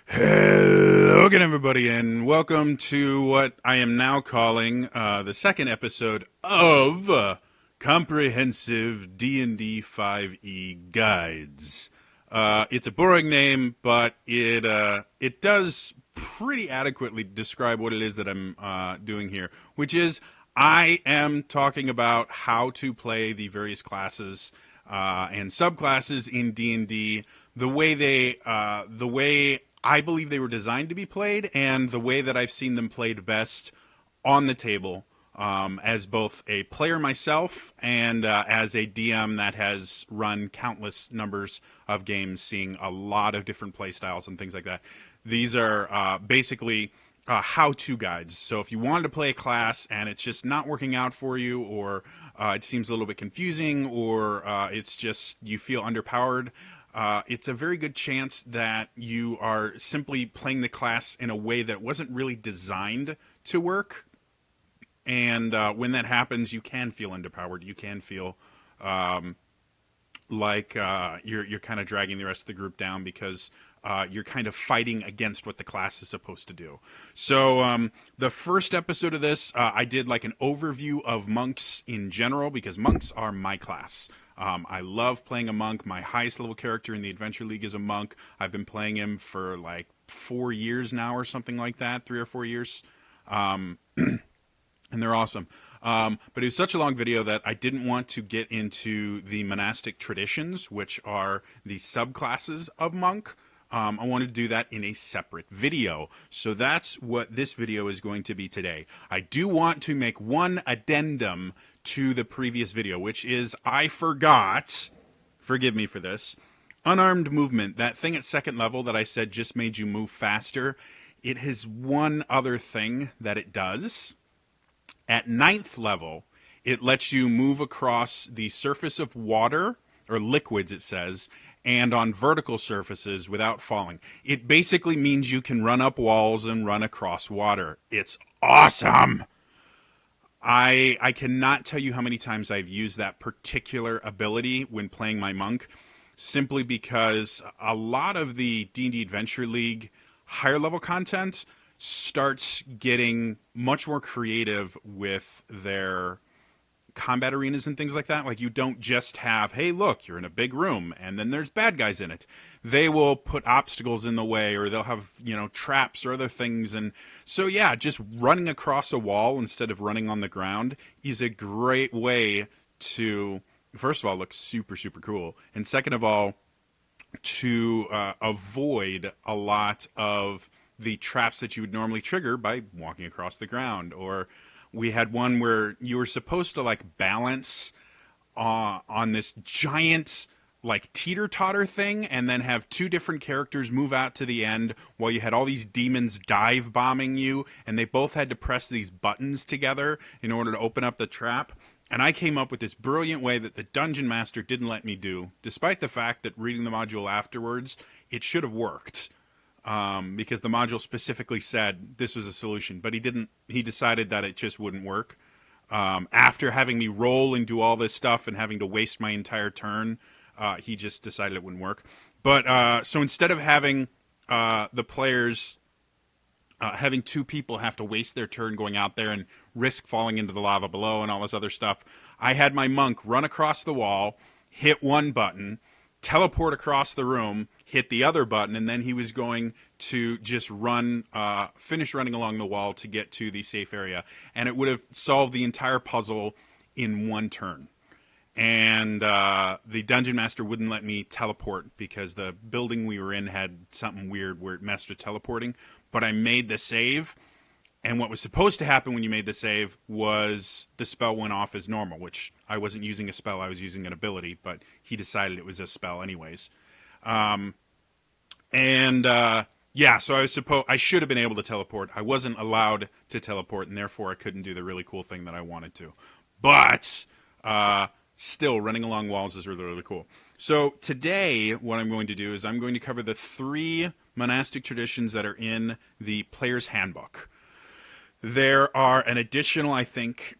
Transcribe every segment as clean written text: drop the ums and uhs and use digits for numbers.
Hello again, everybody, and welcome to what I am now calling the second episode of Comprehensive D&D 5e Guides. It's a boring name, but it does pretty adequately describe what it is that I'm doing here, which is I am talking about how to play the various classes and subclasses in D&D the way I believe they were designed to be played, and the way that I've seen them played best on the table, as both a player myself and as a DM that has run countless numbers of games, seeing a lot of different play styles and things like that. These are basically how-to guides. So if you wanted to play a class and it's just not working out for you, or it seems a little bit confusing, or it's just you feel underpowered, it's a very good chance that you are simply playing the class in a way that wasn't really designed to work. And when that happens, you can feel underpowered. You can feel like you're kind of dragging the rest of the group down because you're kind of fighting against what the class is supposed to do. So the first episode of this, I did like an overview of monks in general, because monks are my class. I love playing a monk. My highest level character in the Adventure League is a monk. I've been playing him for like 4 years now or something like that, 3 or 4 years. And they're awesome. But it was such a long video that I didn't want to get into the monastic traditions, which are the subclasses of monk. I wanted to do that in a separate video. So that's what this video is going to be today. I do want to make one addendum to the previous video, which is I forgot, forgive me for this, unarmed movement, that thing at second level that I said just made you move faster. It has one other thing that it does. At 9th level, it lets you move across the surface of water, or liquids it says, and on vertical surfaces without falling. It basically means you can run up walls and run across water. It's awesome! I cannot tell you how many times I've used that particular ability when playing my monk, simply because a lot of the D&D Adventure League higher level content starts getting much more creative with their combat arenas and things like that. Like, you don't just have, hey, look, you're in a big room and then there's bad guys in it. They will put obstacles in the way, or they'll have, traps or other things. And so, yeah, just running across a wall instead of running on the ground is a great way to, first of all, look super, super cool. And second of all, to avoid a lot of the traps that you would normally trigger by walking across the ground. Or we had one where you were supposed to like balance on this giant like teeter-totter thing, and then have 2 different characters move out to the end while you had all these demons dive bombing you, and they both had to press these buttons together in order to open up the trap. And I came up with this brilliant way that the Dungeon Master didn't let me do, despite the fact that reading the module afterwards, it should have worked. Because the module specifically said this was a solution, but he didn't. He decided that it just wouldn't work. After having me roll and do all this stuff and having to waste my entire turn, he just decided it wouldn't work. But so instead of having the players having 2 people have to waste their turn going out there and risk falling into the lava below and all this other stuff, I had my monk run across the wall, hit one button, teleport across the room, hit the other button, and then he was going to just finish running along the wall to get to the safe area. And it would have solved the entire puzzle in one turn. And the Dungeon Master wouldn't let me teleport because the building we were in had something weird where it messed with teleporting. But I made the save, and what was supposed to happen when you made the save was the spell went off as normal, which I wasn't using a spell, I was using an ability, but he decided it was a spell anyways. Yeah, so I should have been able to teleport. I wasn't allowed to teleport, and therefore I couldn't do the really cool thing that I wanted to. But still, running along walls is really, really cool. So today, what I'm going to do is I'm going to cover the 3 monastic traditions that are in the Player's Handbook. There are an additional, I think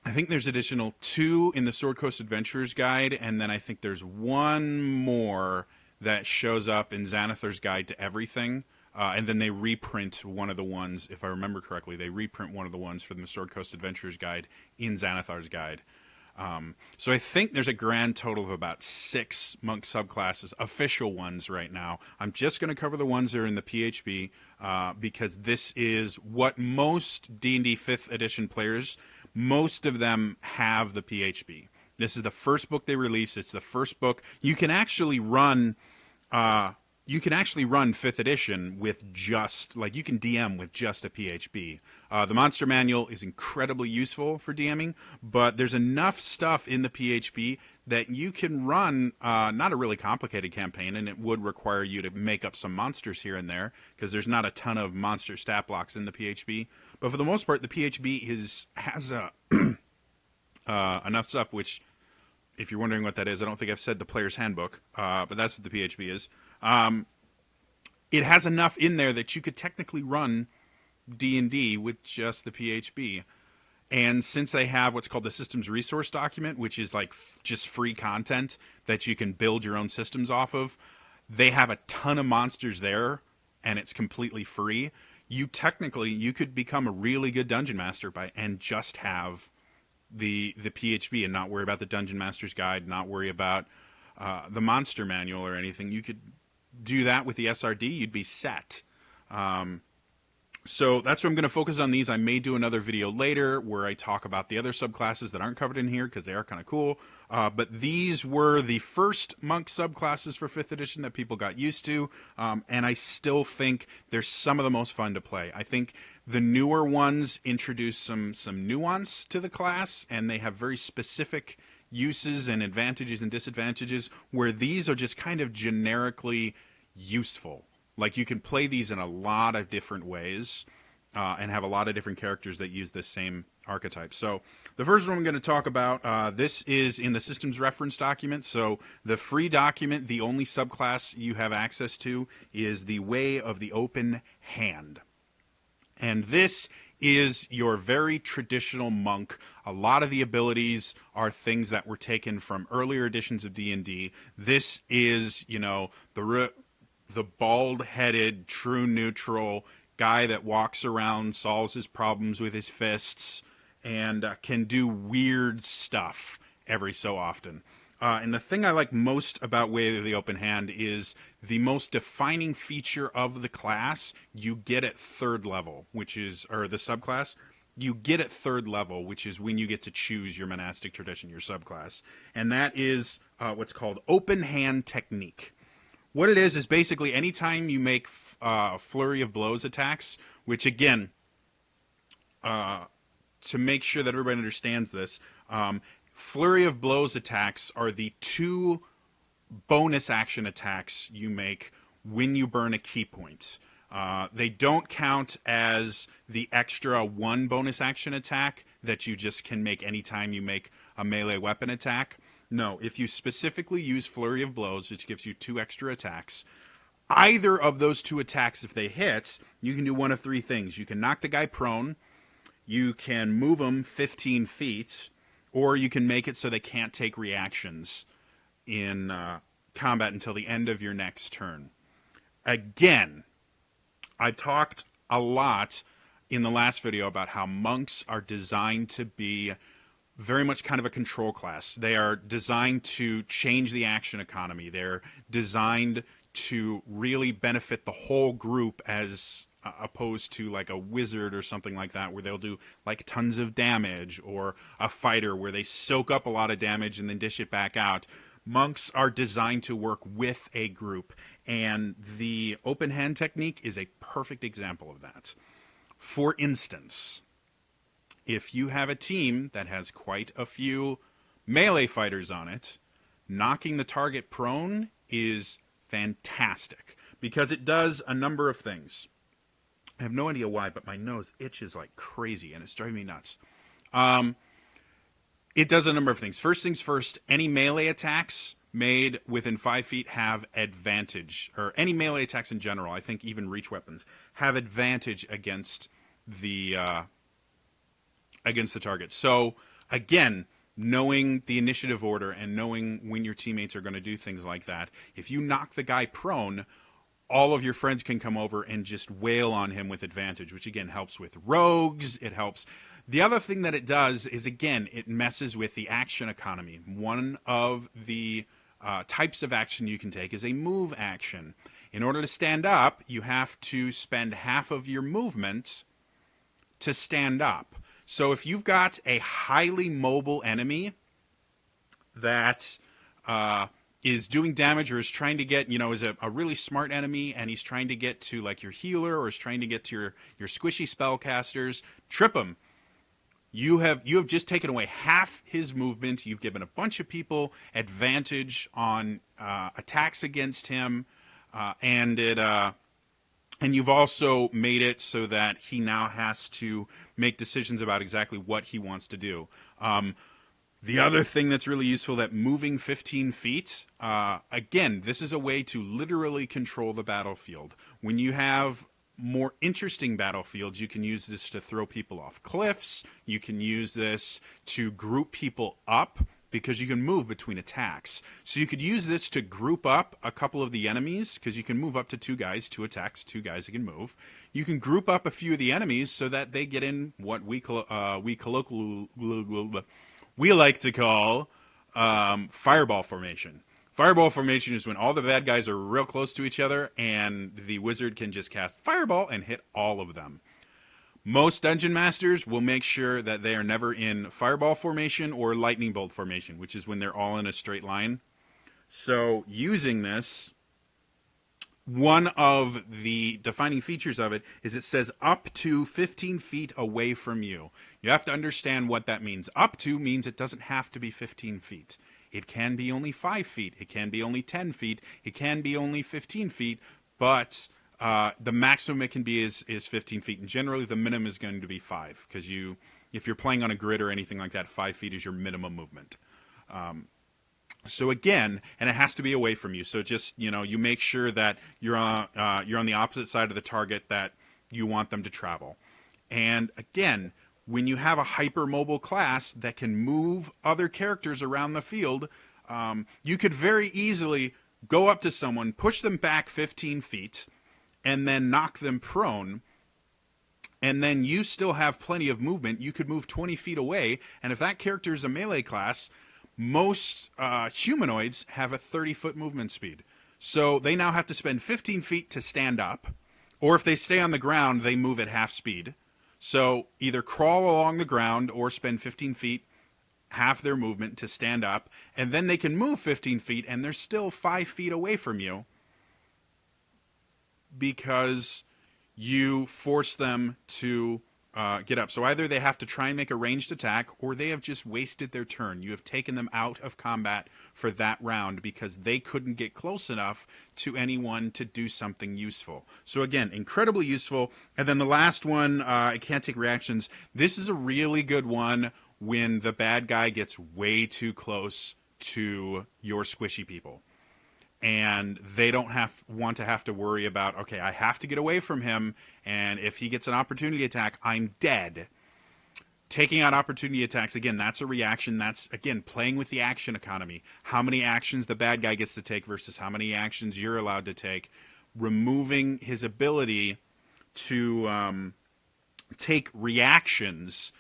there's additional 2 in the Sword Coast Adventurers Guide, and then I think there's one more that shows up in Xanathar's Guide to Everything. And then they reprint one of the ones, if I remember correctly, they reprint one of the ones for the Sword Coast Adventurers Guide in Xanathar's Guide. So I think there's a grand total of about 6 monk subclasses, official ones right now. I'm just going to cover the ones that are in the PHB because this is what most D&D 5th edition players, most of them have the PHB. This is the first book they released. It's the first book. You can actually run 5th edition with just, like, you can DM with just a PHB. The Monster Manual is incredibly useful for DMing, but there's enough stuff in the PHB that you can run not a really complicated campaign, and it would require you to make up some monsters here and there, because there's not a ton of monster stat blocks in the PHB. But for the most part, the PHB has enough stuff, which, if you're wondering what that is, I don't think I've said the Player's Handbook, but that's what the PHB is. It has enough in there that you could technically run D&D with just the PHB. And since they have what's called the Systems Resource Document, which is like just free content that you can build your own systems off of, they have a ton of monsters there, and it's completely free. You could become a really good Dungeon Master and just have the PHB and not worry about the Dungeon Master's Guide, not worry about the Monster Manual or anything. You could do that with the SRD, you'd be set. So that's where I'm going to focus on these. I may do another video later where I talk about the other subclasses that aren't covered in here because they are kind of cool. But these were the first monk subclasses for 5th edition that people got used to. And I still think they're some of the most fun to play. I think the newer ones introduce some nuance to the class, and they have very specific uses and advantages and disadvantages, where these are just kind of generically useful. Like, you can play these in a lot of different ways and have a lot of different characters that use this same archetype. So the first one I'm going to talk about, this is in the systems reference document. So the free document, the only subclass you have access to is the Way of the Open Hand. And this is your very traditional monk. A lot of the abilities are things that were taken from earlier editions of D&D. This is, the bald-headed, true neutral guy that walks around, solves his problems with his fists, and can do weird stuff every so often. And the thing I like most about Way of the Open Hand is the most defining feature of the class you get at 3rd level, or the subclass, you get at 3rd level, which is when you get to choose your monastic tradition, your subclass. And that is what's called Open Hand Technique. What it is basically anytime you make flurry of blows attacks, which again, to make sure that everybody understands this, flurry of blows attacks are the 2 bonus action attacks you make when you burn a key point. They don't count as the extra 1 bonus action attack that you just can make anytime you make a melee weapon attack. No, if you specifically use Flurry of Blows, which gives you 2 extra attacks, either of those 2 attacks, if they hit, you can do one of 3 things. You can knock the guy prone, you can move him 15 feet, or you can make it so they can't take reactions in combat until the end of your next turn. Again, I talked a lot in the last video about how monks are designed to be very much kind of a control class. They are designed to change the action economy. They're designed to really benefit the whole group as opposed to like a wizard or something like that where they'll do like tons of damage, or a fighter where they soak up a lot of damage and then dish it back out. Monks are designed to work with a group, and the open hand technique is a perfect example of that. For instance, if you have a team that has quite a few melee fighters on it, knocking the target prone is fantastic because it does a number of things. I have no idea why, but my nose itches like crazy and it's driving me nuts. It does a number of things. First things first, any melee attacks made within 5 feet have advantage, or any melee attacks in general, I think even reach weapons, have advantage against the target. So again, knowing the initiative order and knowing when your teammates are going to do things like that, if you knock the guy prone, all of your friends can come over and just wail on him with advantage, which again helps with rogues. It helps. The other thing that it does is, again, it messes with the action economy. One of the types of action you can take is a move action. In order to stand up, you have to spend half of your movement to stand up. So if you've got a highly mobile enemy that is doing damage or is trying to get, is a really smart enemy and he's trying to get to like your healer or is trying to get to your squishy spellcasters, trip him. You have just taken away half his movement. You've given a bunch of people advantage on attacks against him, and you've also made it so that he now has to make decisions about exactly what he wants to do. The other thing that's really useful, that moving 15 feet, again, this is a way to literally control the battlefield. When you have more interesting battlefields, you can use this to throw people off cliffs. You can use this to group people up because you can move between attacks. So you could use this to group up a couple of the enemies because you can move up to 2 guys, 2 attacks, 2 guys that can move. You can group up a few of the enemies so that they get in what we like to call fireball formation. Fireball formation is when all the bad guys are real close to each other and the wizard can just cast fireball and hit all of them. Most dungeon masters will make sure that they are never in fireball formation or lightning bolt formation, which is when they're all in a straight line. So using this, one of the defining features of it is it says up to 15 feet away from you. You have to understand what that means. Up to means it doesn't have to be 15 feet. It can be only 5 feet. It can be only 10 feet. It can be only 15 feet. But the maximum it can be is 15 feet. And generally, the minimum is going to be 5. Because if you're playing on a grid or anything like that, 5 feet is your minimum movement. So again, and it has to be away from you. So just, you make sure that you're on the opposite side of the target that you want them to travel. And again, when you have a hypermobile class that can move other characters around the field, you could very easily go up to someone, push them back 15 feet, and then knock them prone. And then you still have plenty of movement. You could move 20 feet away. And if that character is a melee class, most humanoids have a 30-foot movement speed. So they now have to spend 15 feet to stand up. Or if they stay on the ground, they move at half speed. So either crawl along the ground or spend 15 feet, half their movement, to stand up. And then they can move 15 feet and they're still 5 feet away from you because you force them to get up. So either they have to try and make a ranged attack or they have just wasted their turn. You have taken them out of combat for that round because they couldn't get close enough to anyone to do something useful. So again, incredibly useful. And then the last one, I can't take reactions. This is a really good one when the bad guy gets way too close to your squishy people. And they don't want to have to worry about, okay, I have to get away from him, and if he gets an opportunity attack, I'm dead. Taking out opportunity attacks, again, that's a reaction. That's, again, playing with the action economy. How many actions the bad guy gets to take versus how many actions you're allowed to take. Removing his ability to take reactions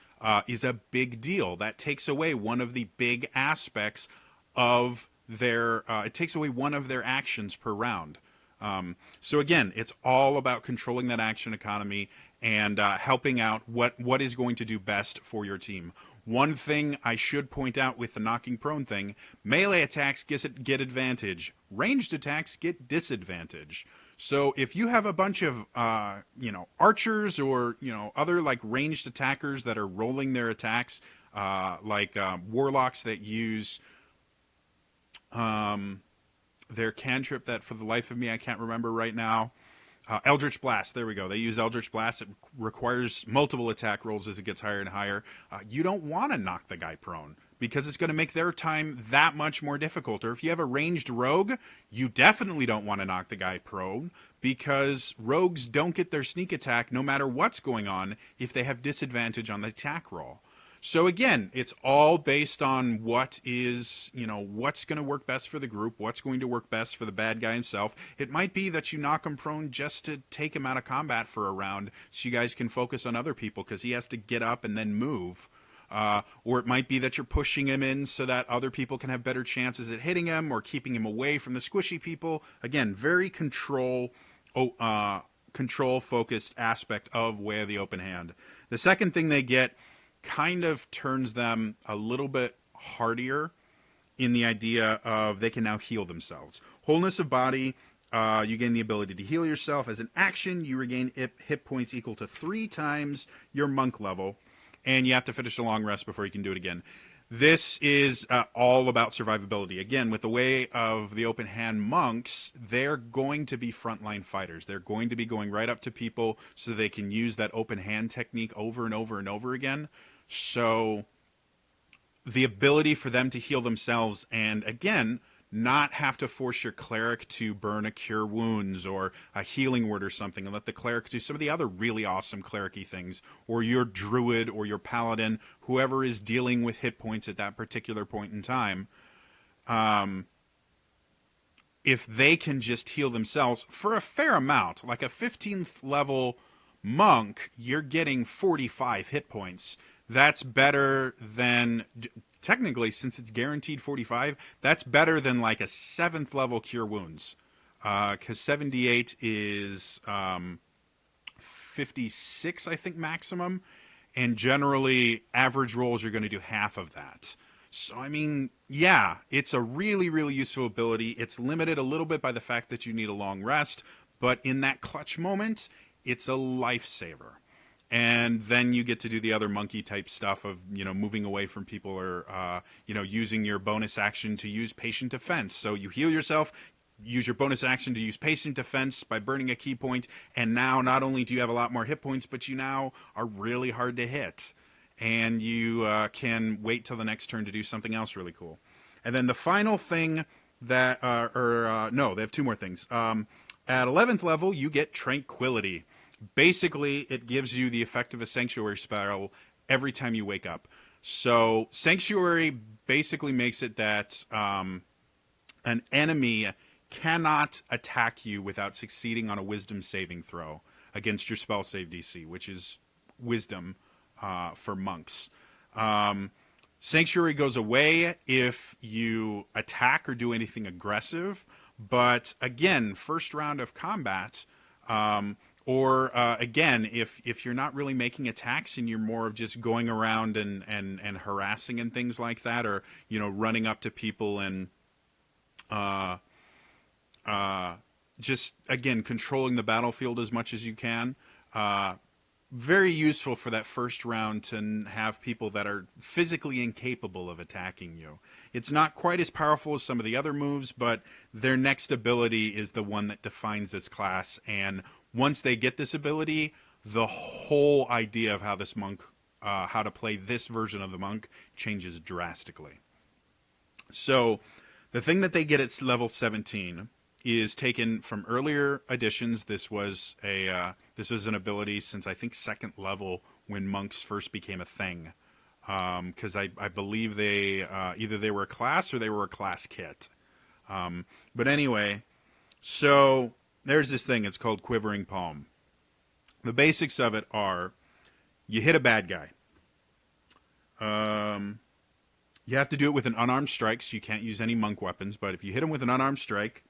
is a big deal. That takes away one of the big aspects of it takes away one of their actions per round. So again, it's all about controlling that action economy and helping out what is going to do best for your team. One thing I should point out with the knocking prone thing, melee attacks get advantage. Ranged attacks get disadvantage. So if you have a bunch of archers or other like ranged attackers that are rolling their attacks, like warlocks that use their cantrip that for the life of me I can't remember right now. Eldritch Blast, there we go. They use Eldritch Blast. It requires multiple attack rolls as it gets higher and higher. You don't want to knock the guy prone because it's going to make their time that much more difficult. Or if you have a ranged rogue, you definitely don't want to knock the guy prone because rogues don't get their sneak attack no matter what's going on if they have disadvantage on the attack roll. So again, it's all based on what is, what's going to work best for the group, what's going to work best for the bad guy himself. It might be that you knock him prone just to take him out of combat for a round so you guys can focus on other people because he has to get up and then move. Or it might be that you're pushing him in so that other people can have better chances at hitting him or keeping him away from the squishy people. Again, very control-focused aspect of Way of the Open Hand. The second thing they get kind of turns them a little bit hardier in the idea of they can now heal themselves. Wholeness of body, you gain the ability to heal yourself. As an action, you regain hit points equal to 3 times your monk level, and you have to finish a long rest before you can do it again. This is all about survivability. Again, with the Way of the Open Hand monks, they're going to be frontline fighters. They're going to be going right up to people so they can use that open hand technique over and over and over again. So the ability for them to heal themselves and, again, not have to force your cleric to burn a cure wounds or a healing word or something and let the cleric do some of the other really awesome cleric-y things, or your druid or your paladin, whoever is dealing with hit points at that particular point in time, if they can just heal themselves for a fair amount, like a 15th level monk, you're getting 45 hit points. That's better than, technically, since it's guaranteed 45, that's better than like a 7th level Cure Wounds. Because 78 is 56, I think, maximum. And generally, average rolls, you're going to do half of that. So, I mean, yeah, it's a really, really useful ability. It's limited a little bit by the fact that you need a long rest. But in that clutch moment, it's a lifesaver. And then you get to do the other monkey type stuff of, moving away from people or, using your bonus action to use patient defense. So you heal yourself, use your bonus action to use patient defense by burning a key point. And now not only do you have a lot more hit points, but you now are really hard to hit. And you can wait till the next turn to do something else really cool. And then the final thing that, no, they have 2 more things. At 11th level, you get Tranquility. Basically, it gives you the effect of a Sanctuary spell every time you wake up. So Sanctuary basically makes it that an enemy cannot attack you without succeeding on a Wisdom saving throw against your spell save DC, which is Wisdom for monks. Sanctuary goes away if you attack or do anything aggressive. But again, first round of combat... Or, again, if you're not really making attacks and you're more of just going around and harassing and things like that, or, running up to people and just, again, controlling the battlefield as much as you can, very useful for that first round to have people that are physically incapable of attacking you. It's not quite as powerful as some of the other moves, but their next ability is the one that defines this class, and once they get this ability, the whole idea of how this monk, how to play this version of the monk changes drastically. So the thing that they get at level 17 is taken from earlier editions. This was an ability since I think 2nd level when monks first became a thing. Because I believe they either they were a class or they were a class kit. But anyway, so there's this thing. It's called Quivering Palm. The basics of it are you hit a bad guy. You have to do it with an unarmed strike, so you can't use any monk weapons. But if you hit him with an unarmed strike,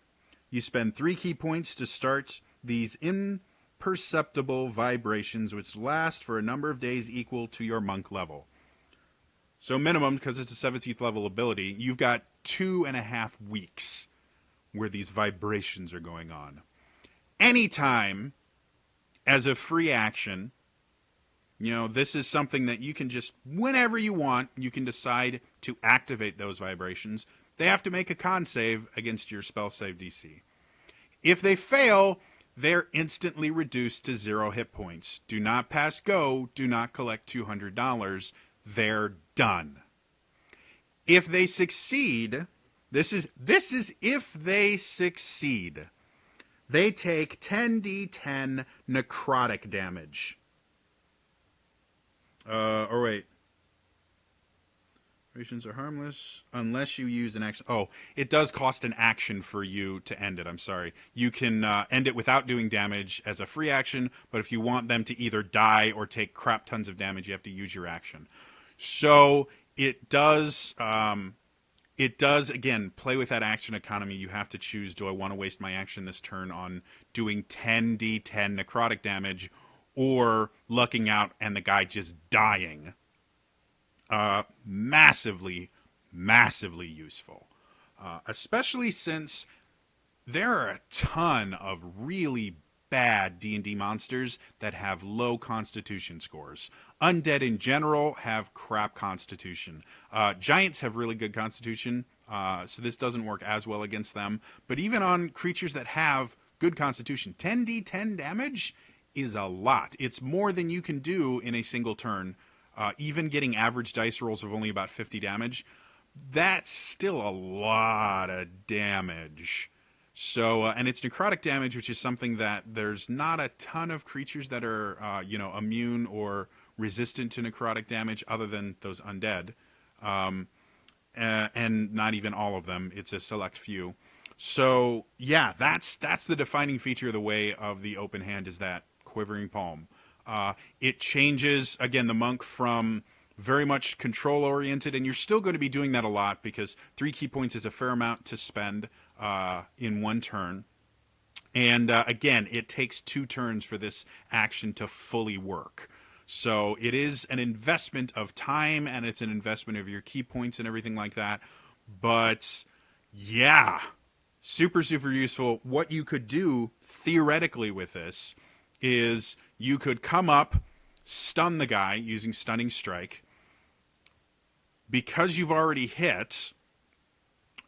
you spend 3 key points to start these imperceptible vibrations, which last for a number of days equal to your monk level. So minimum, because it's a 17th level ability, you've got 2.5 weeks where these vibrations are going on. Anytime, as a free action, this is something that you can just, whenever you want, you can decide to activate those vibrations. They have to make a con save against your spell save DC. If they fail, they're instantly reduced to 0 hit points. Do not pass go. Do not collect $200. They're done. If they succeed, this is if they succeed. They take 10d10 necrotic damage. Or wait. Vibrations are harmless unless you use an action. Oh, it does cost an action for you to end it. I'm sorry. You can end it without doing damage as a free action, but if you want them to either die or take crap tons of damage, you have to use your action. So it does. It does, again, play with that action economy. You have to choose, do I want to waste my action this turn on doing 10d10 necrotic damage or lucking out and the guy just dying? Massively, massively useful. Especially since there are a ton of really bad D&D monsters that have low constitution scores. Undead in general have crap constitution. Giants have really good constitution, so this doesn't work as well against them. But even on creatures that have good constitution, 10d10 damage is a lot. It's more than you can do in a single turn. Even getting average dice rolls of only about 50 damage, that's still a lot of damage. So, and it's necrotic damage, which is something that there's not a ton of creatures that are, immune or resistant to necrotic damage other than those undead. And not even all of them. It's a select few. So, yeah, that's the defining feature of the way of the open hand is that quivering palm. It changes, again, the monk from very much control-oriented, and you're still going to be doing that a lot because 3 key points is a fair amount to spend in one turn. And, again, it takes 2 turns for this action to fully work. So it is an investment of time, and it's an investment of your key points and everything like that. But, yeah, super, super useful. What you could do, theoretically, with this is you could come up, stun the guy using Stunning Strike. Because you've already hit,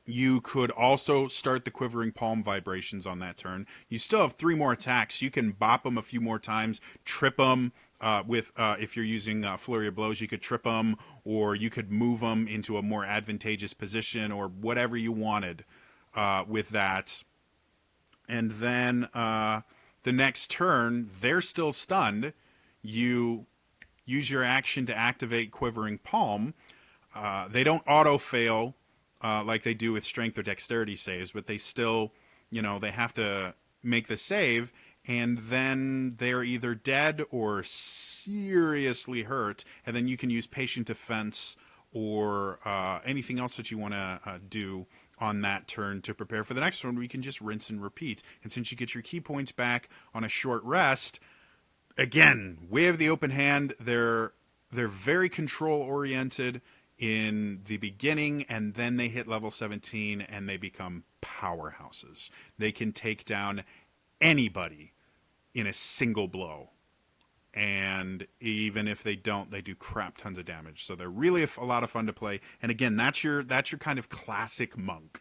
you could also start the Quivering Palm vibrations on that turn. You still have 3 more attacks. You can bop them a few more times, trip them if you're using Flurry of Blows, you could trip them, or you could move them into a more advantageous position, or whatever you wanted with that. And then the next turn, they're still stunned. You use your action to activate Quivering Palm. They don't auto-fail like they do with Strength or Dexterity saves, but they still, they have to make the save, and then they're either dead or seriously hurt, and then you can use Patient Defense or anything else that you want to do on that turn to prepare for the next one, where you can just rinse and repeat. And since you get your key points back on a short rest, again, way of the open hand, they're very control-oriented in the beginning, and then they hit level 17 and they become powerhouses. They can take down anybody in a single blow. And even if they don't, they do crap tons of damage. So they're really a lot of fun to play. And again, that's your kind of classic monk.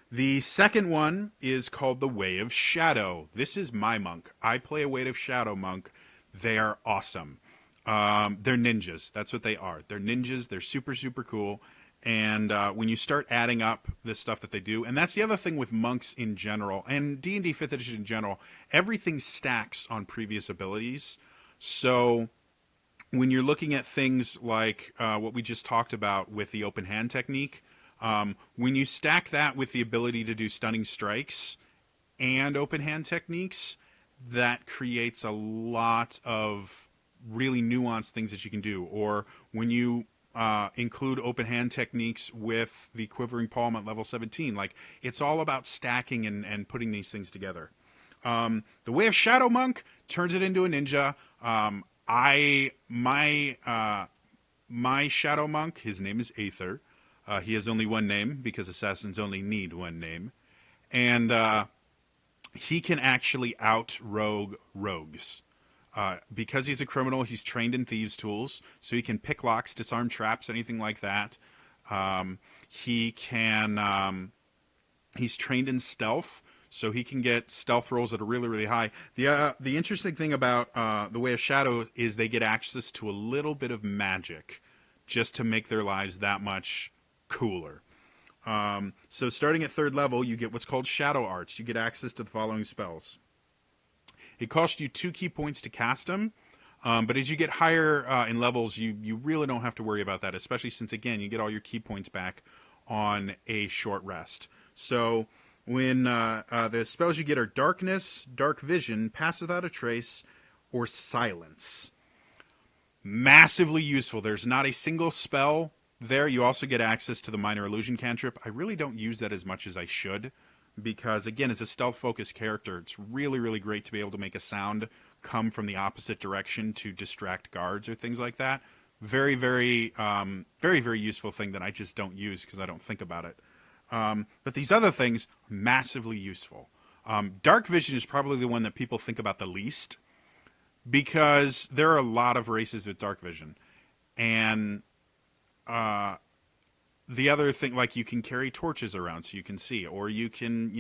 The second one is called the Way of Shadow. This is my monk. I play a Way of Shadow monk. They are awesome. They're ninjas. That's what they are. They're ninjas. They're super, super cool. And when you start adding up the stuff that they do, and that's the other thing with monks in general, and D&D 5th edition in general, everything stacks on previous abilities. So when you're looking at things like what we just talked about with the open hand technique, when you stack that with the ability to do stunning strikes and open hand techniques, that creates a lot of really nuanced things that you can do. Or when you include open hand techniques with the Quivering Palm at level 17. Like, it's all about stacking and putting these things together. The Way of Shadow Monk turns it into a ninja. My Shadow Monk, his name is Aether. He has only one name because assassins only need one name. And he can actually out-rogue rogues. Because he's a criminal, he's trained in thieves' tools, so he can pick locks, disarm traps, anything like that. He can. He's trained in stealth, so he can get stealth rolls that are really, really high. The interesting thing about the Way of Shadow is they get access to a little bit of magic, just to make their lives that much cooler. So starting at 3rd level, you get what's called Shadow Arts. You get access to the following spells. It costs you 2 key points to cast them. But as you get higher in levels, you really don't have to worry about that, especially since, again, you get all your key points back on a short rest. So when the spells you get are Darkness, Dark Vision, Pass Without a Trace, or Silence. Massively useful. There's not a single spell there. You also get access to the Minor Illusion cantrip. I really don't use that as much as I should because, again, as a stealth-focused character, it's really, really great to be able to make a sound come from the opposite direction to distract guards or things like that. Very, very, very, very useful thing that I just don't use because I don't think about it. But these other things, massively useful. Dark Vision is probably the one that people think about the least because there are a lot of races with Dark Vision. And the other thing, like you can carry torches around so you can see, or you can,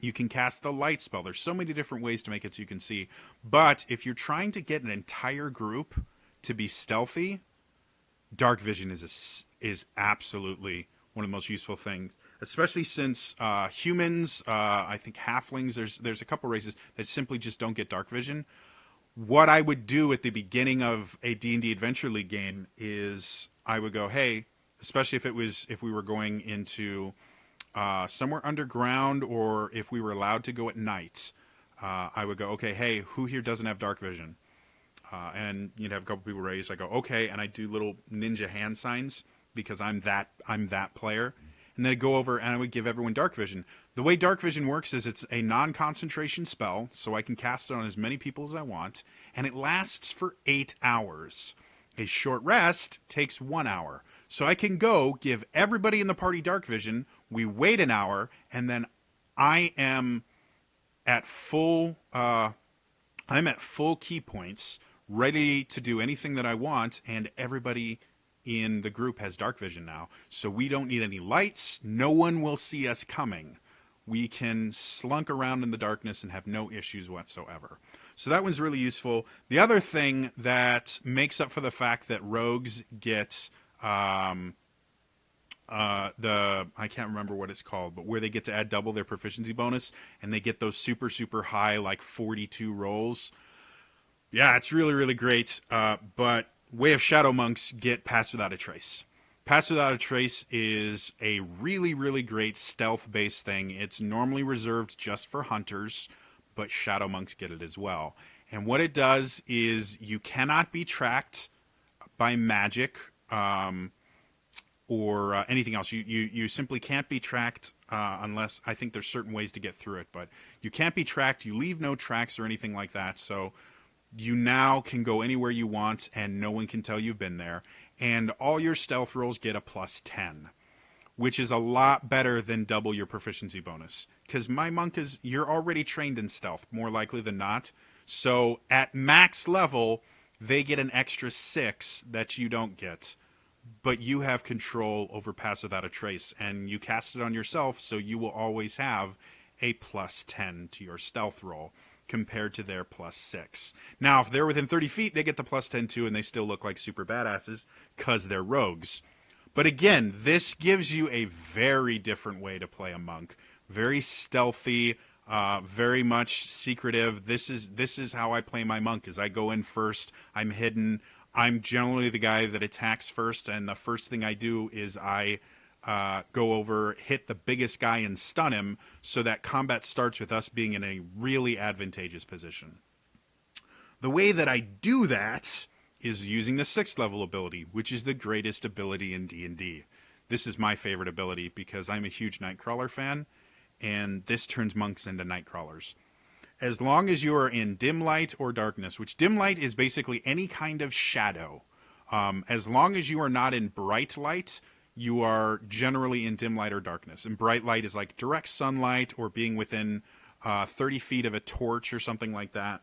you can cast the light spell. There's so many different ways to make it so you can see. But if you're trying to get an entire group to be stealthy, Dark Vision is absolutely one of the most useful things, especially since humans, I think halflings, there's a couple races that simply just don't get Dark Vision. What I would do at the beginning of a D&D Adventure League game is I would go, hey, especially if we were going into somewhere underground or if we were allowed to go at night, I would go, okay, hey, who here doesn't have Dark Vision? And you'd have a couple people raised. I go, okay, and I do little ninja hand signs because I'm that player. And then I'd go over and I would give everyone Dark Vision. The way Dark Vision works is it's a non-concentration spell, so I can cast it on as many people as I want, and it lasts for 8 hours. A short rest takes 1 hour. So I can go give everybody in the party Dark Vision, we wait an hour, and then I am at full key points, ready to do anything that I want, and everybody in the group has Dark Vision now. So we don't need any lights. No one will see us coming. We can slunk around in the darkness and have no issues whatsoever. So that one's really useful. The other thing that makes up for the fact that rogues get I can't remember what it's called, but where they get to add double their proficiency bonus and they get those super, super high, like 42 rolls. Yeah, it's really, really great. But Way of Shadow monks get Pass Without a Trace. Pass Without a Trace is a really, really great stealth-based thing. It's normally reserved just for hunters, but Shadow monks get it as well. And what it does is you cannot be tracked by magic or anything else. You simply can't be tracked unless, I think there's certain ways to get through it, but you can't be tracked. You leave no tracks or anything like that, so you now can go anywhere you want and no one can tell you've been there. And all your stealth rolls get a +10, which is a lot better than double your proficiency bonus. Because my monk you're already trained in stealth, more likely than not. So at max level, they get an extra 6 that you don't get. But you have control over Pass Without a Trace, and you cast it on yourself, so you will always have a +10 to your stealth roll, compared to their +6. Now, if they're within 30 feet, they get the +10 too, and they still look like super badasses because they're rogues. But again, this gives you a very different way to play a monk. Very stealthy, very much secretive. This is how I play my monk, is I go in first, I'm hidden. I'm generally the guy that attacks first, and the first thing I do is I go over, hit the biggest guy and stun him, so that combat starts with us being in a really advantageous position. The way that I do that is using the 6th level ability, which is the greatest ability in D&D. This is my favorite ability because I'm a huge Nightcrawler fan, and this turns monks into Nightcrawlers. As long as you are in dim light or darkness, which dim light is basically any kind of shadow, as long as you are not in bright light, you are generally in dim light or darkness. And bright light is like direct sunlight or being within 30 feet of a torch or something like that.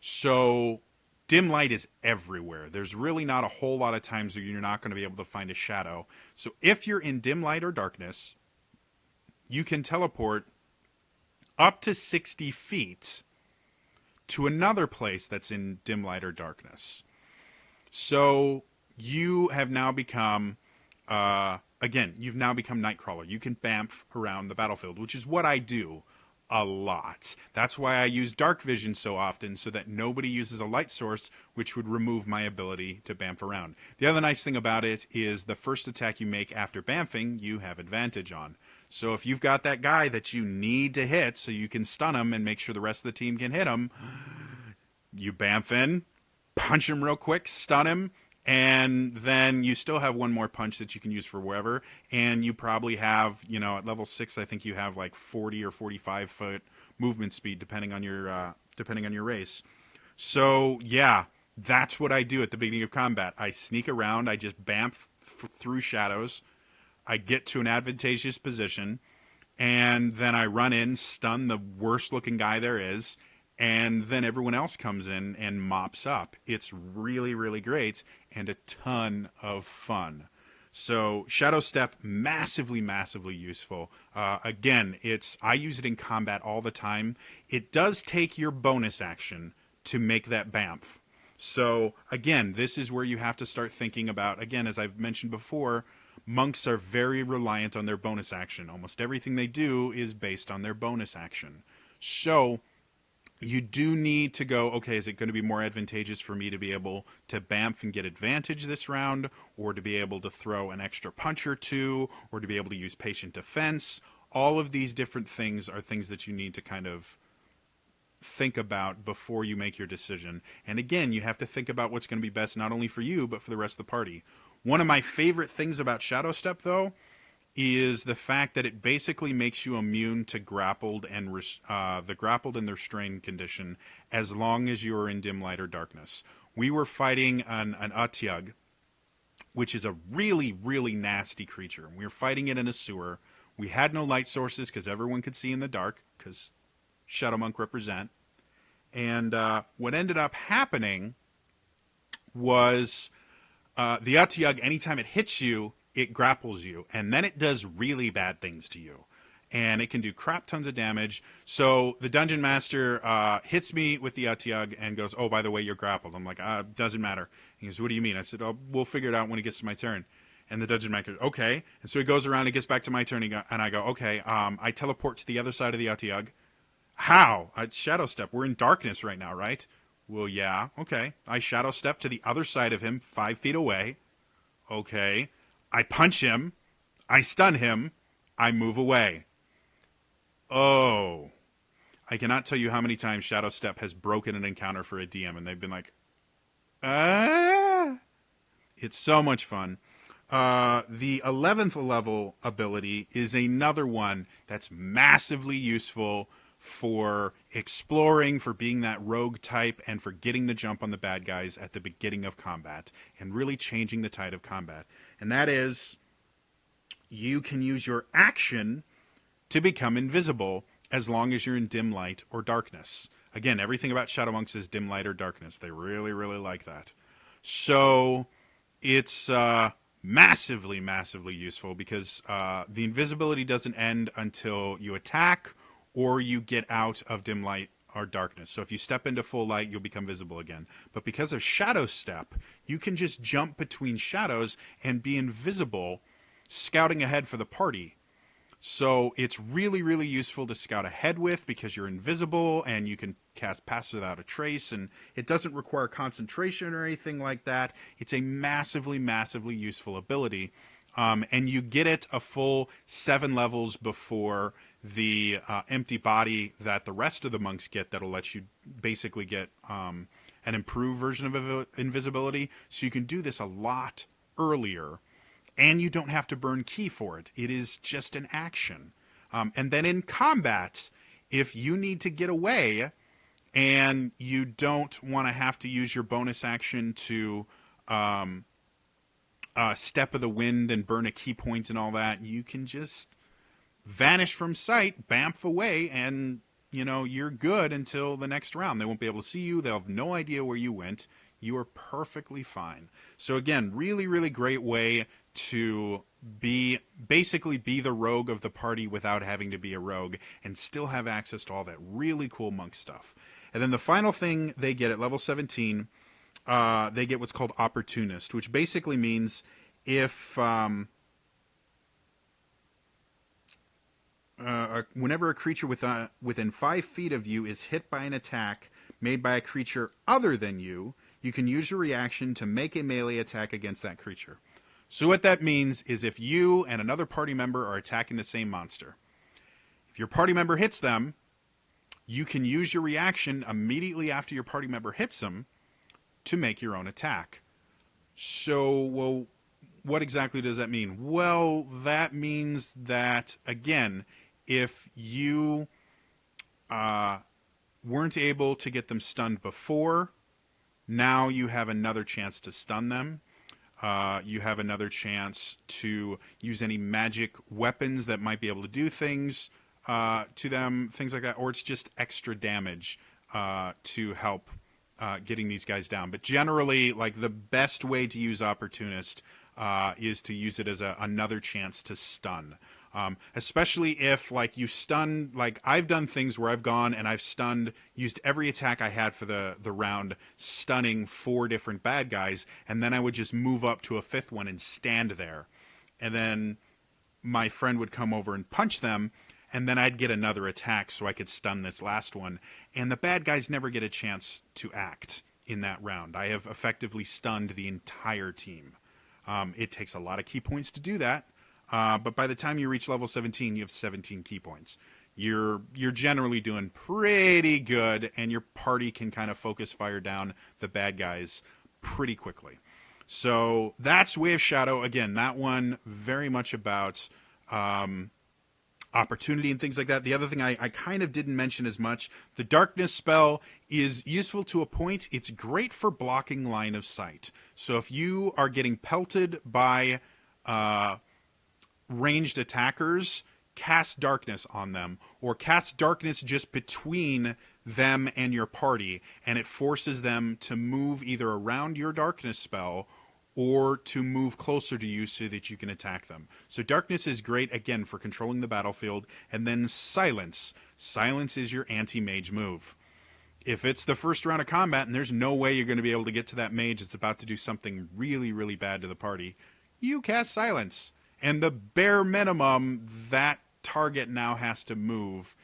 So dim light is everywhere. There's really not a whole lot of times where you're not going to be able to find a shadow. So if you're in dim light or darkness, you can teleport up to 60 feet to another place that's in dim light or darkness. So you have now become, you've now become Nightcrawler. You can bamf around the battlefield, which is what I do. a lot. That's why I use dark vision so often, so that nobody uses a light source, which would remove my ability to bamf around. The other nice thing about it is the first attack you make after bamfing, you have advantage on. So if you've got that guy that you need to hit so you can stun him and make sure the rest of the team can hit him, you bamf in, punch him real quick, stun him, and then you still have one more punch that you can use for wherever, and you probably have, at level 6, I think you have like 40 or 45 foot movement speed depending on your race. So yeah, that's what I do at the beginning of combat. I sneak around, I just bamf through shadows, I get to an advantageous position, and then I run in, stun the worst looking guy there is, and then everyone else comes in and mops up. It's really, really great and a ton of fun. So Shadow Step, massively, massively useful. Again, I use it in combat all the time. It does take your bonus action to make that bamf. So again, this is where you have to start thinking about, again, as I've mentioned before, monks are very reliant on their bonus action. Almost everything they do is based on their bonus action. So you do need to go, okay, is it going to be more advantageous for me to be able to bamf and get advantage this round, or to be able to throw an extra punch or two, or to be able to use patient defense? All of these different things are things that you need to kind of think about before you make your decision. And again, you have to think about what's going to be best not only for you, but for the rest of the party. One of my favorite things about Shadow Step, though, is the fact that it basically makes you immune to grappled and the grappled and the restrained condition as long as you are in dim light or darkness. We were fighting an Atyug, which is a really, really nasty creature. We were fighting it in a sewer. We had no light sources because everyone could see in the dark, because Shadow Monk represent. And what ended up happening was the Atyug, anytime it hits you, it grapples you, and then it does really bad things to you. And it can do crap tons of damage. So the Dungeon Master hits me with the Atyug and goes, oh, by the way, you're grappled. I'm like, doesn't matter. He goes, what do you mean? I said, oh, we'll figure it out when it gets to my turn. And the Dungeon Master, okay. And so he goes around and gets back to my turn, and I go, okay, I teleport to the other side of the Atyug. How? Shadow Step. We're in darkness right now, right? Well, yeah, okay. I Shadow Step to the other side of him, 5 feet away. Okay. I punch him, I stun him, I move away. Oh. I cannot tell you how many times Shadow Step has broken an encounter for a DM, and they've been like, ah. It's so much fun. The 11th level ability is another one that's massively useful for exploring, for being that rogue type, and for getting the jump on the bad guys at the beginning of combat, and really changing the tide of combat. And that is, you can use your action to become invisible as long as you're in dim light or darkness. Again, everything about Shadow Monks is dim light or darkness. They really, really like that. So it's massively, massively useful because the invisibility doesn't end until you attack or you get out of dim light or darkness. So if you step into full light, you'll become visible again. But because of Shadow Step, you can just jump between shadows and be invisible, scouting ahead for the party. So it's really, really useful to scout ahead with because you're invisible and you can cast Pass Without a Trace, and it doesn't require concentration or anything like that. It's a massively, massively useful ability. And you get it a full 7 levels before the empty body that the rest of the monks get that'll let you basically get an improved version of invisibility. So you can do this a lot earlier, and you don't have to burn ki for it. It is just an action. And then in combat, if you need to get away and you don't want to have to use your bonus action to Step of the Wind and burn a key point and all that, you can just vanish from sight, bamf away, and you're good until the next round. They won't be able to see you. They'll have no idea where you went. You are perfectly fine. So again, really, really great way to basically be the rogue of the party without having to be a rogue and still have access to all that really cool monk stuff. And then the final thing they get at level 17, they get what's called Opportunist, which basically means if whenever a creature within 5 feet of you is hit by an attack made by a creature other than you, you can use your reaction to make a melee attack against that creature. So what that means is if you and another party member are attacking the same monster, if your party member hits them, you can use your reaction immediately after your party member hits them to make your own attack. So, well, what exactly does that mean? Well, that means that, again, if you weren't able to get them stunned before, now you have another chance to stun them. You have another chance to use any magic weapons that might be able to do things to them, things like that, or it's just extra damage to help getting these guys down. But generally, like, the best way to use Opportunist is to use it as another chance to stun. Especially if, like, you stun, like, I've done things where I've gone and I've used every attack I had for the round, stunning 4 different bad guys, and then I would just move up to a 5th one and stand there. And then my friend would come over and punch them, and then I'd get another attack so I could stun this last one. And the bad guys never get a chance to act in that round. I have effectively stunned the entire team. It takes a lot of key points to do that. But by the time you reach level 17, you have 17 key points. You're generally doing pretty good, and your party can kind of focus fire down the bad guys pretty quickly. So that's Way of Shadow. Again, that one very much about opportunity and things like that. The other thing I kind of didn't mention as much, the darkness spell is useful to a point. It's great for blocking line of sight. So if you are getting pelted by ranged attackers, cast darkness on them, or cast darkness just between them and your party, and it forces them to move either around your darkness spell or to move closer to you so that you can attack them. So darkness is great, again, for controlling the battlefield. And then silence. Silence is your anti-mage move. If it's the first round of combat and there's no way you're going to be able to get to that mage that's about to do something really, really bad to the party, you cast silence. And the bare minimum, that target now has to move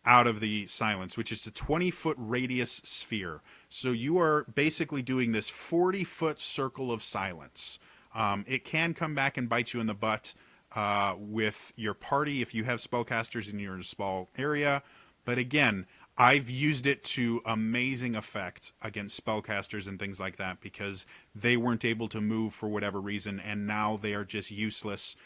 out of the silence, which is a 20-foot radius sphere. So you are basically doing this 40-foot circle of silence. It can come back and bite you in the butt with your party if you have spellcasters and you're in a small area. But again, I've used it to amazing effect against spellcasters and things like that because they weren't able to move for whatever reason, and now they are just useless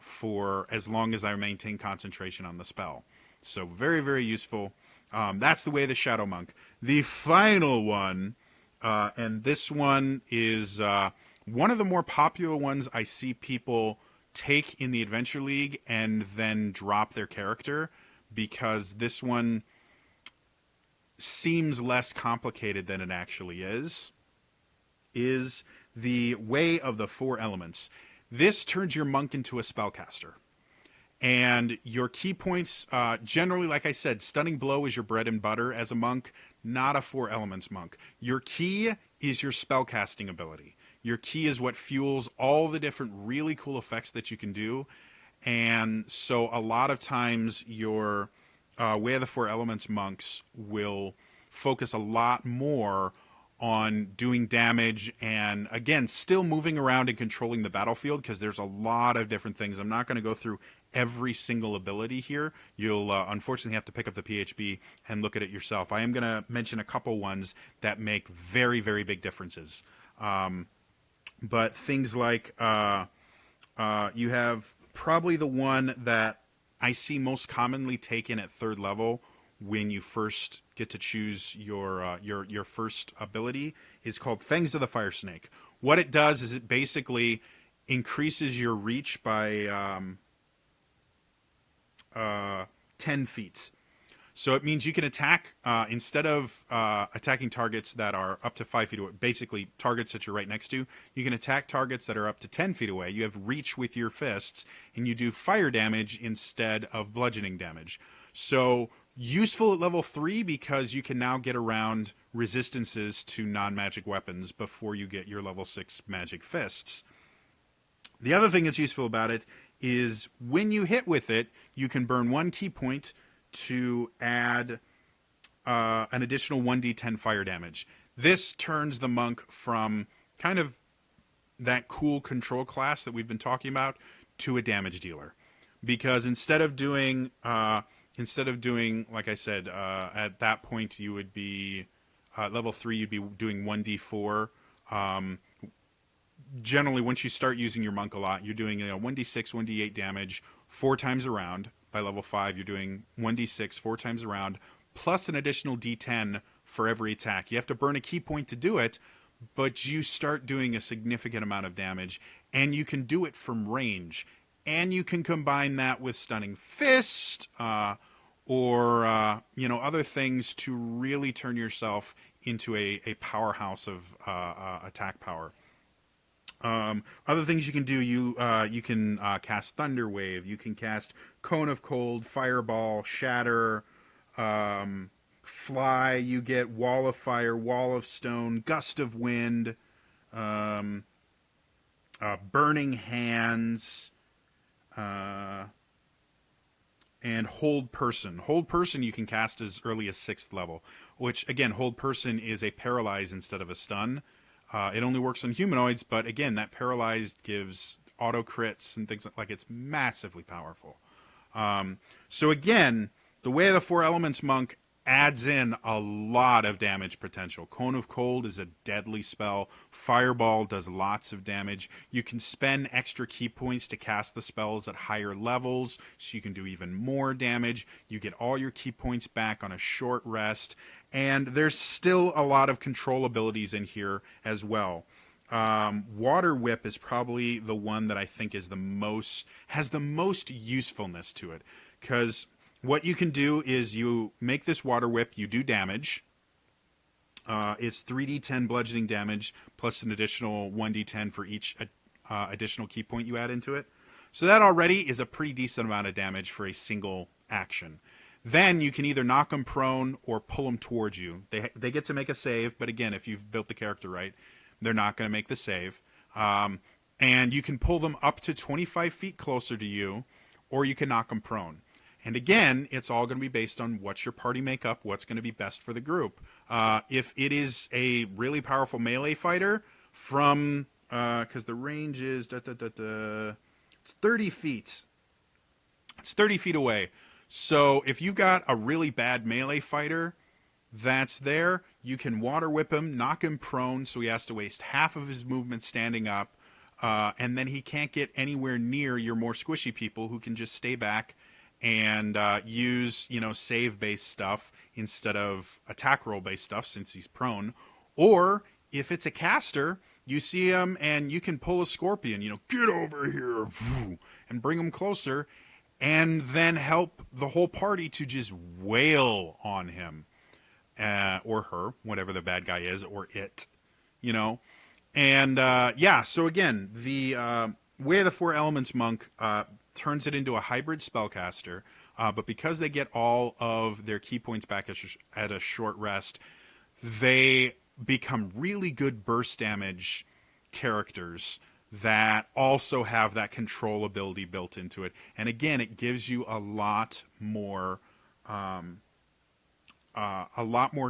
for as long as I maintain concentration on the spell. So very, very useful. That's the Way of the Shadow Monk. The final one, and this one is one of the more popular ones I see people take in the Adventure League and then drop their character because this one seems less complicated than it actually is the Way of the Four Elements. This turns your monk into a spellcaster. And your key points, generally, like I said, Stunning Blow is your bread and butter as a monk, not a 4 elements monk. Your key is your spellcasting ability. Your key is what fuels all the different really cool effects that you can do. And so a lot of times your Way of the Four Elements monks will focus a lot more on doing damage and, again, still moving around and controlling the battlefield because there's a lot of different things. I'm not going to go through every single ability here. You'll unfortunately have to pick up the PHB and look at it yourself. I am going to mention a couple ones that make very, very big differences. But things like you have probably the one that I see most commonly taken at 3rd level when you first get to choose your first ability is called Fangs of the Fire Snake. What it does is it basically increases your reach by 10 feet. So it means you can attack, instead of attacking targets that are up to 5 feet away, basically targets that you're right next to, you can attack targets that are up to 10 feet away. You have reach with your fists, and you do fire damage instead of bludgeoning damage. So useful at level 3 because you can now get around resistances to non-magic weapons before you get your level 6 magic fists. The other thing that's useful about it is when you hit with it, you can burn 1 key point to add an additional 1d10 fire damage. This turns the monk from kind of that cool control class that we've been talking about to a damage dealer, because instead of doing like I said, at that point you would be level 3, you'd be doing 1d4. Generally, once you start using your monk a lot, you're doing 1d6, 1d8 damage 4 times around. By level 5, you're doing 1d6 4 times around, plus an additional d10 for every attack. You have to burn a key point to do it, but you start doing a significant amount of damage, and you can do it from range. And you can combine that with Stunning Fist, or other things to really turn yourself into a powerhouse of attack power. Other things you can do, you can cast Thunder Wave, you can cast Cone of Cold, Fireball, Shatter, Fly, you get Wall of Fire, Wall of Stone, Gust of Wind, Burning Hands, and Hold Person. Hold Person you can cast as early as 6th level, which, again, Hold Person is a Paralyze instead of a Stun. It only works on humanoids, but again, that Paralyzed gives auto crits and things like it's massively powerful. So again, the Way of the Four Elements monk adds in a lot of damage potential. Cone of Cold is a deadly spell. Fireball does lots of damage. You can spend extra key points to cast the spells at higher levels, so you can do even more damage. You get all your key points back on a short rest, and there's still a lot of control abilities in here as well. Water Whip is probably the one that I think is has the most usefulness to it, because what you can do is you make this Water Whip, you do damage. It's 3d10 bludgeoning damage plus an additional 1d10 for each additional key point you add into it. So that already is a pretty decent amount of damage for a single action. Then you can either knock them prone or pull them towards you. They get to make a save, but again, if you've built the character right, they're not going to make the save. And you can pull them up to 25 feet closer to you, or you can knock them prone. And again, it's all going to be based on what's your party makeup, what's going to be best for the group. If it is a really powerful melee fighter from, because the range is, it's 30 feet. It's 30 feet away. So if you've got a really bad melee fighter that's there, you can Water Whip him, knock him prone, so he has to waste half of his movement standing up, and then he can't get anywhere near your more squishy people who can just stay back and use, save-based stuff instead of attack roll-based stuff since he's prone. Or if it's a caster, you see him and you can pull a scorpion, get over here, and bring him closer, and then help the whole party to just wail on him, or her, whatever the bad guy is, or it, And, so again, the Way of the Four Elements monk turns it into a hybrid spellcaster, but because they get all of their key points back at a short rest, they become really good burst damage characters that also have that control ability built into it. And again, it gives you a lot more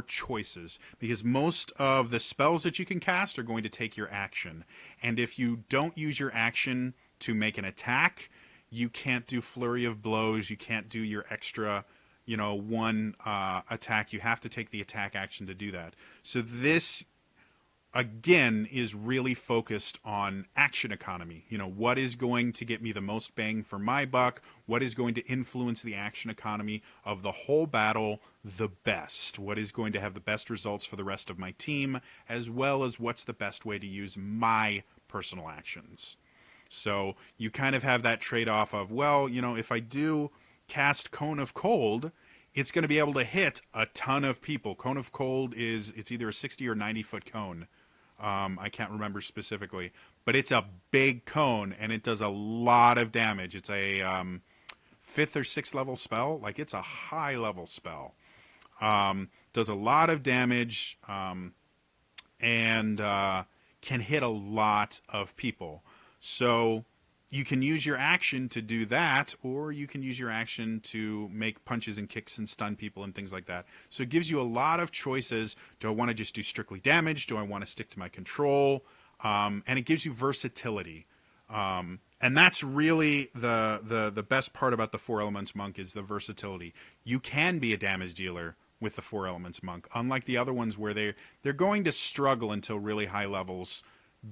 choices, because most of the spells that you can cast are going to take your action. And if you don't use your action to make an attack, you can't do Flurry of Blows, you can't do your extra, one attack. You have to take the attack action to do that. So this, again, is really focused on action economy. What is going to get me the most bang for my buck? What is going to influence the action economy of the whole battle the best? What is going to have the best results for the rest of my team, as well as what's the best way to use my personal actions? So you kind of have that trade-off of, if I do cast Cone of Cold, it's going to be able to hit a ton of people. Cone of Cold it's either a 60 or 90-foot cone. I can't remember specifically, but it's a big cone, and it does a lot of damage. It's a 5th or 6th level spell. Like, it's a high-level spell. Does a lot of damage, and can hit a lot of people. So, you can use your action to do that, or you can use your action to make punches and kicks and stun people and things like that. So it gives you a lot of choices. Do I want to just do strictly damage? Do I want to stick to my control? And it gives you versatility. And that's really the best part about the Four Elements Monk is the versatility. You can be a damage dealer with the Four Elements Monk, unlike the other ones where they're going to struggle until really high levels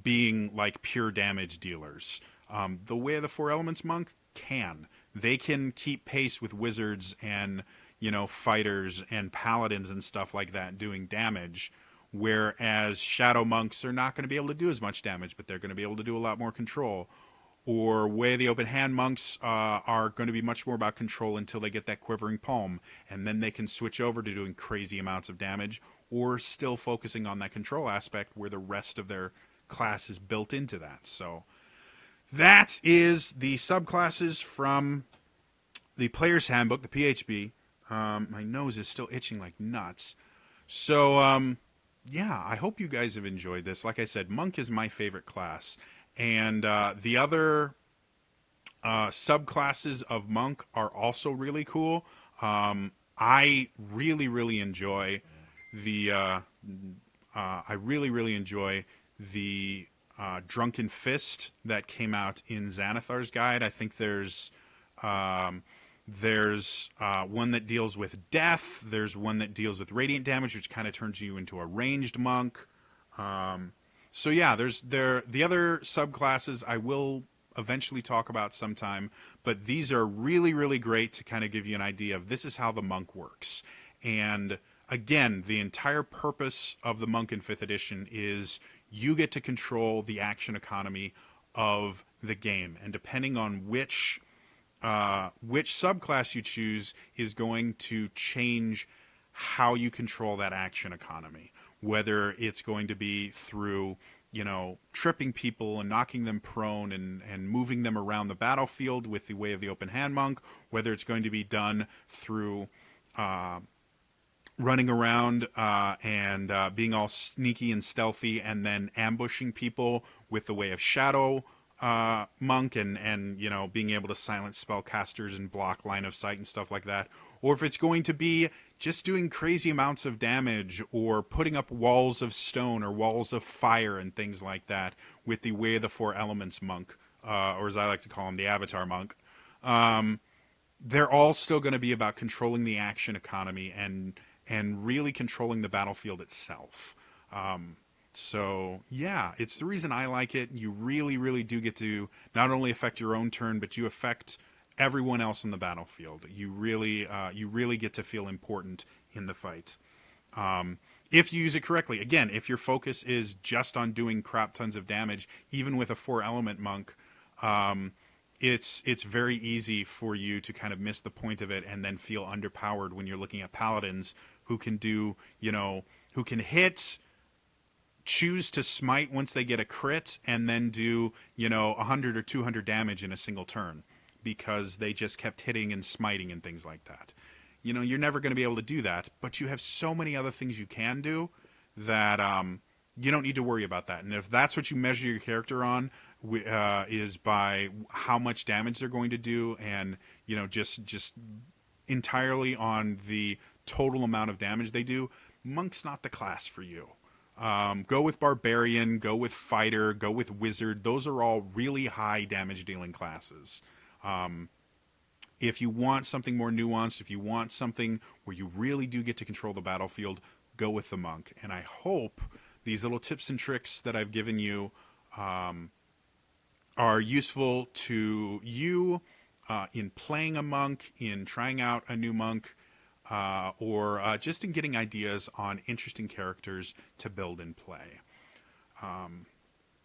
being like pure damage dealers. The way the Four Elements Monk can. They can keep pace with wizards and, fighters and paladins and stuff like that doing damage, whereas shadow monks are not going to be able to do as much damage, but they're going to be able to do a lot more control. Or way the open hand monks are going to be much more about control until they get that quivering palm, and then they can switch over to doing crazy amounts of damage, or still focusing on that control aspect where the rest of their class is built into that. So that is the subclasses from the Player's Handbook, the PHB. My nose is still itching like nuts. So, yeah, I hope you guys have enjoyed this. Like I said, Monk is my favorite class. And the other subclasses of Monk are also really cool. I really, really enjoy the Drunken Fist that came out in Xanathar's Guide. I think there's one that deals with death. There's one that deals with radiant damage, which kind of turns you into a ranged monk. So yeah, the other subclasses I will eventually talk about sometime, but these are really, really great to kind of give you an idea of this is how the monk works. And again, the entire purpose of the monk in 5th edition is you get to control the action economy of the game, and depending on which subclass you choose is going to change how you control that action economy. Whether it's going to be through, tripping people and knocking them prone and moving them around the battlefield with the Way of the Open Hand Monk, whether it's going to be done through running around and being all sneaky and stealthy and then ambushing people with the Way of Shadow Monk and being able to silence spellcasters and block line of sight and stuff like that, or if it's going to be just doing crazy amounts of damage or putting up walls of stone or walls of fire and things like that with the Way of the Four Elements Monk, or as I like to call him, the Avatar Monk. They're all still going to be about controlling the action economy and really controlling the battlefield itself. So, yeah, it's the reason I like it. You really, really do get to not only affect your own turn, but you affect everyone else in the battlefield. You really get to feel important in the fight. If you use it correctly. Again, if your focus is just on doing crap tons of damage, even with a 4-element monk, it's very easy for you to kind of miss the point of it and then feel underpowered when you're looking at paladins who can do, who can hit, choose to smite once they get a crit, and then do 100 or 200 damage in a single turn because they just kept hitting and smiting and things like that. You're never going to be able to do that, but you have so many other things you can do that you don't need to worry about that. And if that's what you measure your character on, is by how much damage they're going to do, and just entirely on the total amount of damage they do, Monk's not the class for you. Go with Barbarian, go with Fighter, go with Wizard. Those are all really high damage dealing classes. If you want something more nuanced, if you want something where you really do get to control the battlefield, go with the Monk. And I hope these little tips and tricks that I've given you are useful to you in playing a Monk, in trying out a new Monk, or just in getting ideas on interesting characters to build and play.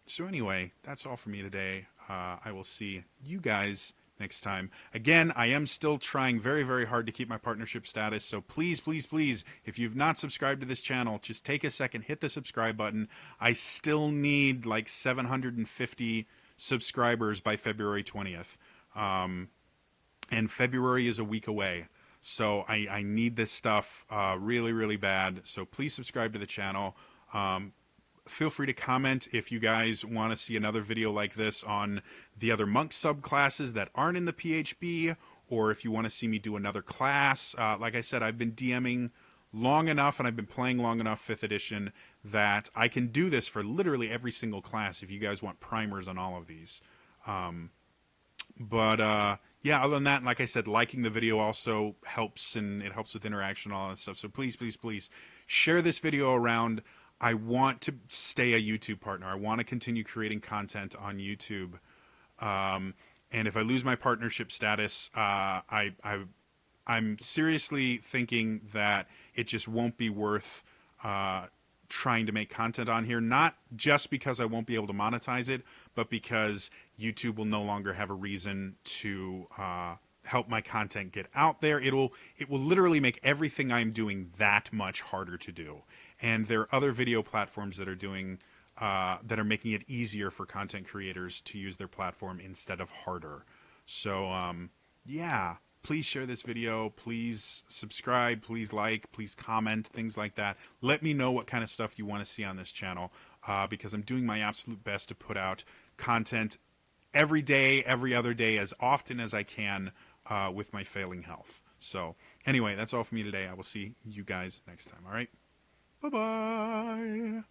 So anyway, that's all for me today. I will see you guys next time. Again, I am still trying very, very hard to keep my partnership status, so please, please, please, if you've not subscribed to this channel, just take a second, hit the subscribe button. I still need like 750 subscribers by February 20th. And February is a week away. So I need this stuff really, really bad. So please subscribe to the channel. feel free to comment if you guys want to see another video like this on the other monk subclasses that aren't in the PHB, or if you want to see me do another class. Like I said, I've been DMing long enough and I've been playing long enough 5th edition that I can do this for literally every single class if you guys want primers on all of these. Yeah, other than that, like I said, liking the video also helps, and it helps with interaction and all that stuff. So please, please, please share this video around. I want to stay a YouTube partner. I want to continue creating content on YouTube. And if I lose my partnership status, I'm seriously thinking that it just won't be worth trying to make content on here, not just because I won't be able to monetize it, but because YouTube will no longer have a reason to help my content get out there. It will literally make everything I'm doing that much harder to do. And there are other video platforms that are doing that are making it easier for content creators to use their platform instead of harder. So yeah. Please share this video, please subscribe, please like, please comment, things like that. Let me know what kind of stuff you want to see on this channel, because I'm doing my absolute best to put out content every day, every other day, as often as I can with my failing health. So anyway, that's all for me today. I will see you guys next time, all right? Bye-bye.